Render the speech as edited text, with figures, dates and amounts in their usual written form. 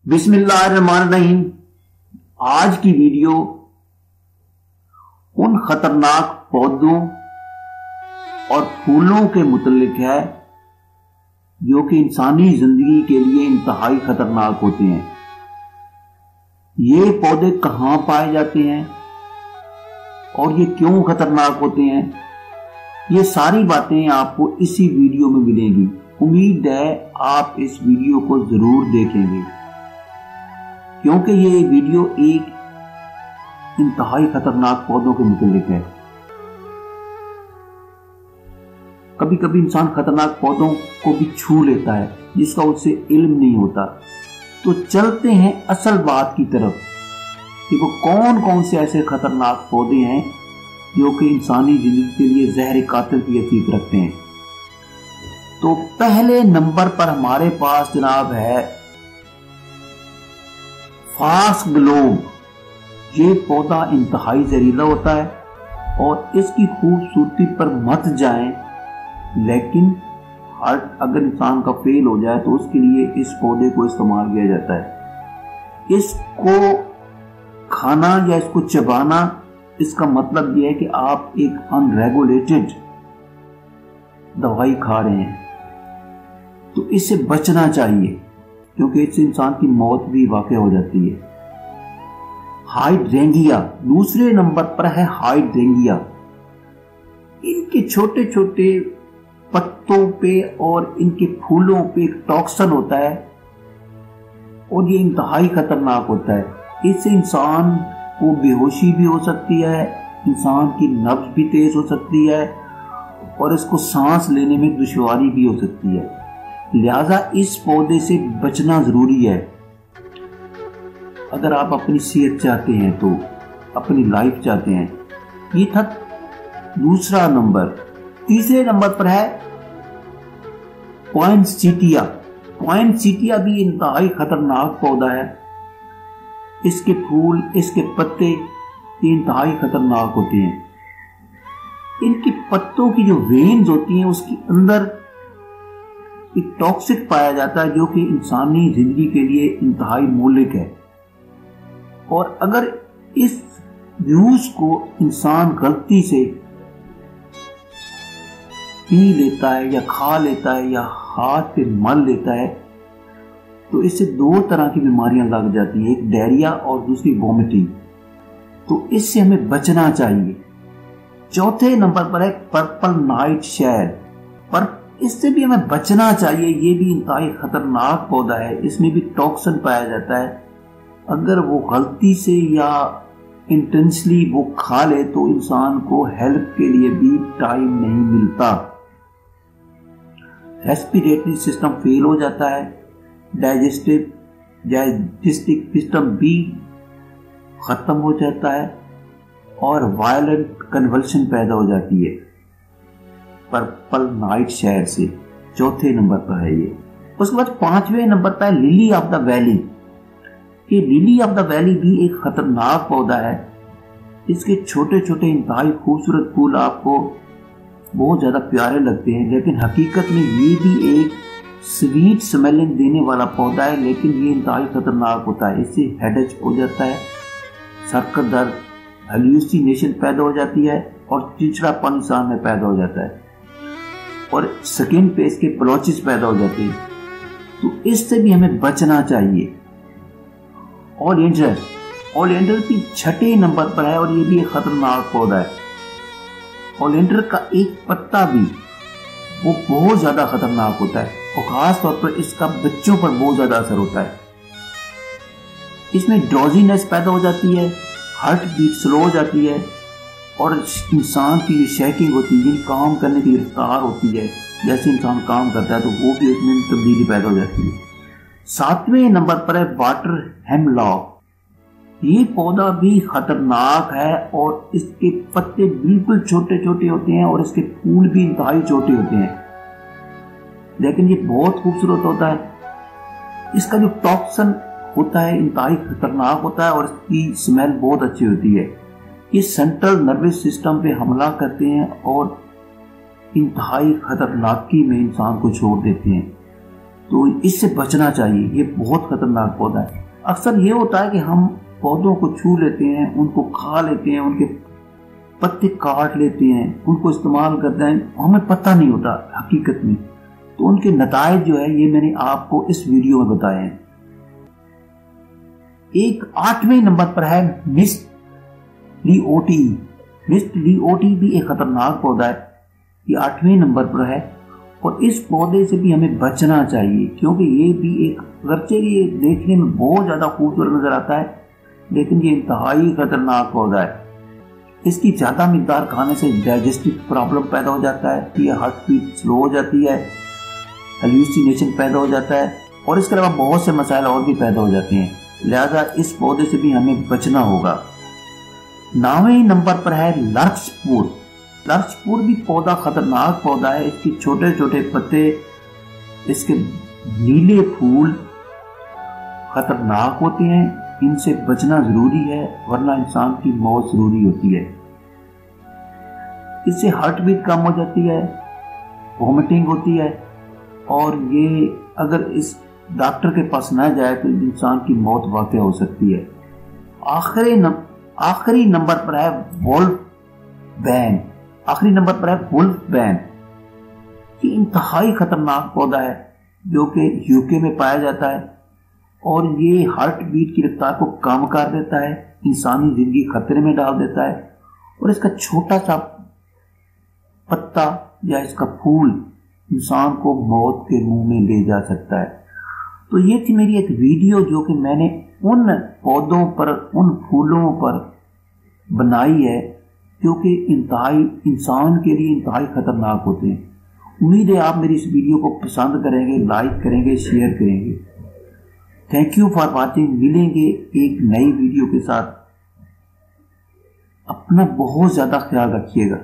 बिस्मिल्लाहिर्रहमानिर्रहीम। आज की वीडियो उन खतरनाक पौधों और फूलों के मुतल्लिक है जो कि इंसानी जिंदगी के लिए इंतहाई खतरनाक होते हैं। ये पौधे कहां पाए जाते हैं और ये क्यों खतरनाक होते हैं, ये सारी बातें आपको इसी वीडियो में मिलेंगी। उम्मीद है आप इस वीडियो को जरूर देखेंगे क्योंकि ये वीडियो एक इंतहाई खतरनाक पौधों के मुतालिक है। कभी कभी इंसान खतरनाक पौधों को भी छू लेता है जिसका उससे इल्म नहीं होता। तो चलते हैं असल बात की तरफ कि वो कौन कौन से ऐसे खतरनाक पौधे हैं जो कि इंसानी जिंदगी के लिए जहर कातिल की हैसियत रखते हैं। तो पहले नंबर पर हमारे पास जनाब है फॉक्सग्लोव। ये पौधा इंतहाई जहरीला होता है और इसकी खूबसूरती पर मत जाएं, लेकिन अगर इंसान का फेल हो जाए तो उसके लिए इस पौधे को इस्तेमाल किया जाता है। इसको खाना या इसको चबाना, इसका मतलब यह है कि आप एक अनरेगुलेटेड दवाई खा रहे हैं, तो इससे बचना चाहिए क्योंकि इससे इंसान की मौत भी वाक़ई हो जाती है। हाइड्रेंगिया दूसरे नंबर पर है। हाइड्रेंगिया, इनके छोटे छोटे पत्तों पे और इनके फूलों पे एक टॉक्सिन होता है और ये इंतहाई खतरनाक होता है। इससे इंसान को बेहोशी भी हो सकती है, इंसान की नब्ज भी तेज हो सकती है और इसको सांस लेने में दुश्वारी भी हो सकती है। लिहाजा इस पौधे से बचना जरूरी है। अगर आप अपनी सेहत चाहते हैं, तो अपनी लाइफ चाहते हैं। ये था दूसरा नंबर। तीसरे नंबर पर है पॉइंसेटिया। पॉइंसेटिया भी इंतहाई खतरनाक पौधा है। इसके फूल, इसके पत्ते इंतहाई खतरनाक होते हैं। इनके पत्तों की जो वेन्स होती हैं उसके अंदर एक टॉक्सिक पाया जाता है जो कि इंसानी जिंदगी के लिए इंतहाई मूल्यक है। और अगर इस जूस को इंसान गलती से पी लेता है या खा लेता है या हाथ पे मल लेता है तो इससे दो तरह की बीमारियां लग जाती है, एक डायरिया और दूसरी वोमिटिंग। तो इससे हमें बचना चाहिए। चौथे नंबर पर है पर्पल नाइट शेड। पर इससे भी हमें बचना चाहिए। ये भी इंतहाई खतरनाक पौधा है, इसमें भी टॉक्सिन पाया जाता है। अगर वो गलती से या इंटेंशनली वो खा ले तो इंसान को हेल्प के लिए भी टाइम नहीं मिलता। रेस्पिरेटरी सिस्टम फेल हो जाता है, डाइजेस्टिव सिस्टम भी खत्म हो जाता है और वायलेंट कन्वल्शन पैदा हो जाती है पर्पल नाइट शेड से। चौथे नंबर पर है ये। उसके बाद पांचवें नंबर पर है लिली ऑफ द वैली। ये लिली ऑफ द वैली भी एक खतरनाक पौधा है। इसके छोटे छोटे इंतहाई खूबसूरत फूल आपको बहुत ज्यादा प्यारे लगते हैं, लेकिन हकीकत में ये भी एक स्वीट स्मेलिंग देने वाला पौधा है, लेकिन ये इंतहाई खतरनाक होता है। इससे हेडेक हो जाता है, सर का दर्द, हेलुसिनेशन पैदा हो जाती है और चिड़चिड़ापन इंसान में पैदा हो जाता है और स्किन पे इसके ब्लॉचेस पैदा हो जाते हैं। तो इससे भी हमें बचना चाहिए। ओलियंडर भी छठे नंबर पर है और ये भी एक खतरनाक पौधा है। ओलियंडर का एक पत्ता भी वो बहुत ज्यादा खतरनाक होता है और खास तौर पर इसका बच्चों पर बहुत ज्यादा असर होता है। इसमें ड्रोजीनेस पैदा हो जाती है, हार्ट बीट स्लो हो जाती है और इंसान की जो शेकिंग होती है, काम करने की रफ्तार होती है, जैसे इंसान काम करता है तो वो भी उसमें तब्दीली पैदा हो जाती है। सातवें नंबर पर है वाटर हेमलॉक। ये पौधा भी खतरनाक है और इसके पत्ते बिल्कुल छोटे छोटे होते हैं और इसके फूल भी इंतहाई छोटे होते हैं, लेकिन ये बहुत खूबसूरत होता है। इसका जो टॉक्सिन होता है इंतहाई खतरनाक होता है और इसकी स्मेल बहुत अच्छी होती है। ये सेंट्रल नर्वस सिस्टम पे हमला करते हैं और इंतहाई खतरनाकी में इंसान को छोड़ देते हैं। तो इससे बचना चाहिए, ये बहुत खतरनाक पौधा है। अक्सर ये होता है कि हम पौधों को छू लेते हैं, उनको खा लेते हैं, उनके पत्ते काट लेते हैं, उनको इस्तेमाल करते हैं, हमें पता नहीं होता हकीकत में। तो उनके नतायज जो है ये मैंने आपको इस वीडियो में बताए हैं। एक 8वें नंबर पर है मिस्ट लिओटी। मिस्ट लिओटी भी एक खतरनाक पौधा है, ये 8वें नंबर पर है और इस पौधे से भी हमें बचना चाहिए, क्योंकि ये भी एक अगरचे ये देखने में बहुत ज्यादा खूबसूरत नजर आता है, लेकिन ये इंतहाई खतरनाक पौधा है। इसकी ज्यादा मिकदार खाने से डाइजेस्टिव प्रॉब्लम पैदा हो जाता है, ये हार्ट बीट स्लो हो जाती है, हेलुसिनेशन पैदा हो जाता है और इसके अलावा बहुत से मसाइल और भी पैदा हो जाते हैं। लिहाजा इस पौधे से भी हमें बचना होगा। 9वें नंबर पर है लर्क्सपुर। लर्क्सपुर भी पौधा खतरनाक पौधा है, इसके छोटे छोटे पत्ते, इसके नीले फूल खतरनाक होते हैं, इनसे बचना जरूरी है वरना इंसान की मौत जरूरी होती है। इससे हार्ट बीट कम हो जाती है, वॉमिटिंग होती है और ये अगर इस डॉक्टर के पास ना जाए तो इंसान की मौत वाक़ई हो सकती है। आखिरी नंबर पर है वुल्फ बैन। आखिरी नंबर पर है वुल्फ बैन। ये इंतहाई खतरनाक पौधा है जो कि यूके में पाया जाता है और ये हार्ट बीट की रफ्तार को कम कर देता है, इंसानी जिंदगी खतरे में डाल देता है और इसका छोटा सा पत्ता या इसका फूल इंसान को मौत के मुंह में ले जा सकता है। तो ये थी मेरी एक वीडियो जो कि मैंने उन पौधों पर, उन फूलों पर बनाई है जो कि इंसान के लिए इंतहाई खतरनाक होते हैं। उम्मीद है आप मेरी इस वीडियो को पसंद करेंगे, लाइक करेंगे, शेयर करेंगे। Thank you for watching. मिलेंगे एक नई वीडियो के साथ। अपना बहुत ज्यादा ख्याल रखिएगा।